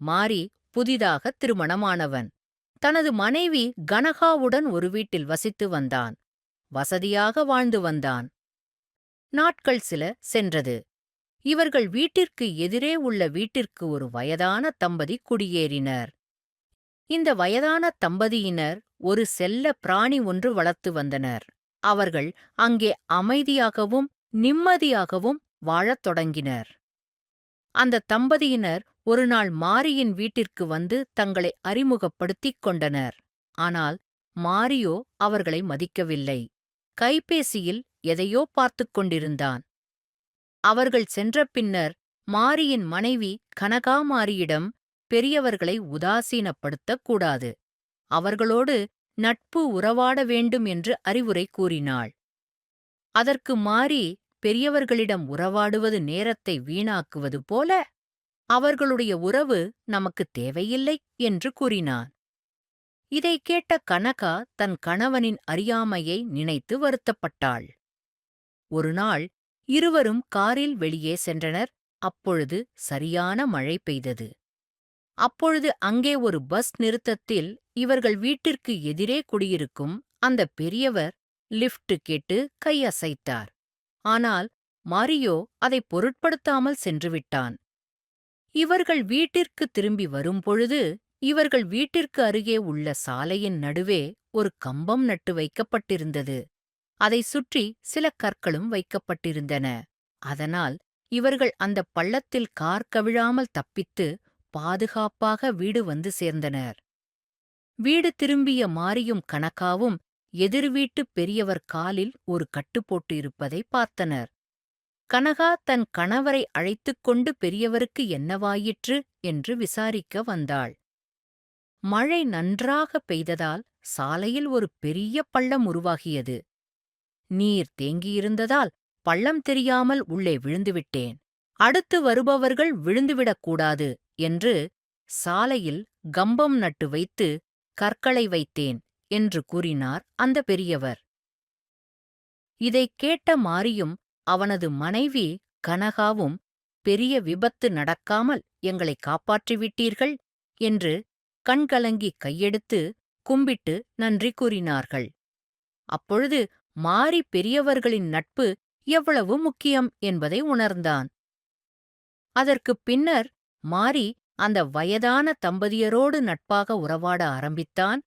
மாரி புதிதாக திருமணமானவன். தனது மனைவி கனகாவுடன் ஒரு வீட்டில் வசித்து வந்தான். வசதியாக வாழ்ந்து வந்தான். நாட்கள் சில சென்றது. இவர்கள் வீட்டிற்கு எதிரே உள்ள வீட்டிற்கு ஒரு வயதான தம்பதி குடியேறினர். இந்த வயதான தம்பதியினர் ஒரு செல்ல பிராணி ஒன்று வளர்த்து வந்தனர். அவர்கள் அங்கே அமைதியாகவும் நிம்மதியாகவும் வாழத் தொடங்கினர். அந்த தம்பதியினர் ஒருநாள் மாரியின் வீட்டிற்கு வந்து தங்களை அறிமுகப்படுத்திக் கொண்டனர். ஆனால் மாரியோ அவர்களை மதிக்கவில்லை. கைபேசியில் எதையோ பார்த்துக் கொண்டிருந்தான். அவர்கள் சென்ற பின்னர் மாரியின் மனைவி கனகாமாரியிடம் பெரியவர்களை உதாசீனப்படுத்தக் கூடாது, அவர்களோடு நட்பு உறவாட வேண்டும் என்று அறிவுரை கூறினாள். அதற்கு மாரி, பெரியவர்களிடம் உறவாடுவது நேரத்தை வீணாக்குவது போல, அவர்களுடைய உறவு நமக்குத் தேவையில்லை என்று கூறினான். இதைக் கேட்ட கனகா தன் கணவனின் அறியாமையை நினைத்து வருத்தப்பட்டாள். ஒருநாள் இருவரும் காரில் வெளியே சென்றனர். அப்பொழுது சரியான மழை பெய்தது. அப்பொழுது அங்கே ஒரு பஸ் நிறுத்தத்தில் இவர்கள் வீட்டிற்கு எதிரே குடியிருக்கும் அந்த பெரியவர் லிஃப்ட் கேட்டு கையசைத்தார். ஆனால் மாரியோ அதைப் பொருட்படுத்தாமல் சென்றுவிட்டான். இவர்கள் வீட்டிற்கு திரும்பி வரும்பொழுது இவர்கள் வீட்டிற்கு அருகே உள்ள சாலையின் நடுவே ஒரு கம்பம் நட்டு வைக்கப்பட்டிருந்தது. அதைச் சுற்றி சில கற்களும் வைக்கப்பட்டிருந்தன. அதனால் இவர்கள் அந்தப் பள்ளத்தில் கார் கவிழாமல் தப்பித்து பாதுகாப்பாக வீடு வந்து சேர்ந்தனர். வீடு திரும்பிய மாரியும் கனகாவும் எதிர் வீட்டுப் பெரியவர் காலில் ஒரு கட்டு போட்டு இருப்பதை பார்த்தனர். கனகா தன் கணவரை அழைத்துக் கொண்டு பெரியவருக்கு என்னவாயிற்று என்று விசாரிக்க வந்தாள். மழை நன்றாக பெய்ததால் சாலையில் ஒரு பெரிய பள்ளம் உருவாகியது. நீர் தேங்கியிருந்ததால் பள்ளம் தெரியாமல் உள்ளே விழுந்துவிட்டேன். அடுத்து வருபவர்கள் விழுந்துவிடக் கூடாது என்று சாலையில் கம்பம் நட்டு வைத்து கற்களை வைத்தேன் என்று கூறினார் அந்த பெரியவர். இதைக் கேட்ட மாரியும் அவனது மனைவி கனகாவும், பெரிய விபத்து நடக்காமல் எங்களை காப்பாற்றிவிட்டீர்கள் என்று கண்கலங்கி கையெடுத்து கும்பிட்டு நன்றி கூறினார்கள். அப்பொழுது மாரி பெரியவர்களின் நட்பு எவ்வளவு முக்கியம் என்பதை உணர்ந்தான். அதற்குப் பின்னர் மாரி அந்த வயதான தம்பதியரோடு நட்பாக உறவாட ஆரம்பித்தான்.